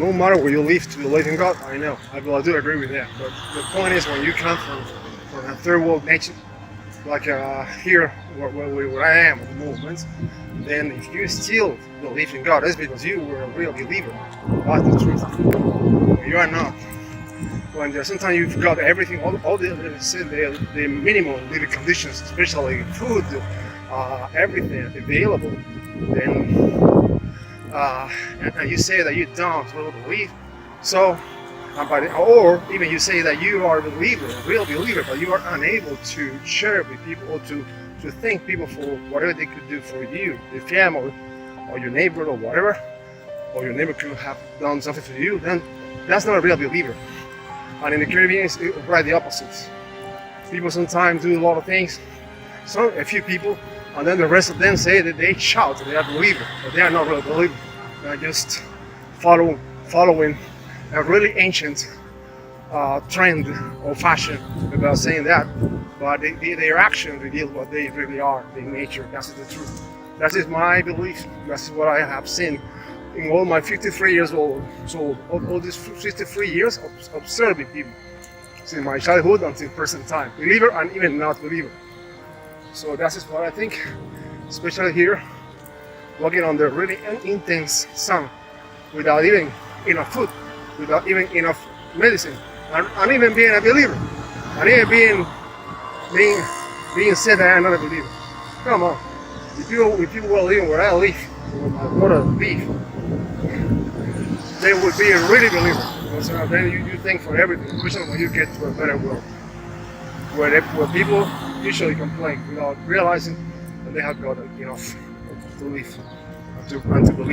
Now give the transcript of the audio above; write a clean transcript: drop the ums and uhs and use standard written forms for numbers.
no matter where you live, to believe in God. I know, I do agree with that. But the point is, when you come from a third world nation, like here where I am at the moment, then if you still believe in God, that's because you were a real believer. That's the truth. You are not. When there's sometimes you've got everything, all the minimum living conditions, especially food, everything available, then and you say that you don't really believe, so or even you say that you are a believer, a real believer, but you are unable to share with people or to thank people for whatever they could do for you, your family, or your neighbor, or whatever, or your neighbor could have done something for you, then that's not a real believer. And in the Caribbean, it's right the opposite. People sometimes do a lot of things, a few people, and then the rest of them say that they shout that they are believers, but they are not really believers. They are just following a really ancient trend or fashion about saying that, but their actions reveal what they really are in nature. That's the truth. That is my belief. That's what I have seen in all my 53 years old. So all these 53 years observing people since my childhood until present time, believer and even not believer. So that is what I think, especially here, walking on the really intense sun without even enough food, without even enough medicine, and even being a believer, and even being said that I'm not a believer. Come on, if you were living where I live, where my brother live, they would be a really believer. So then you think for everything, especially when you get to a better world, where people usually complain without realizing that they have got enough to live and to believe.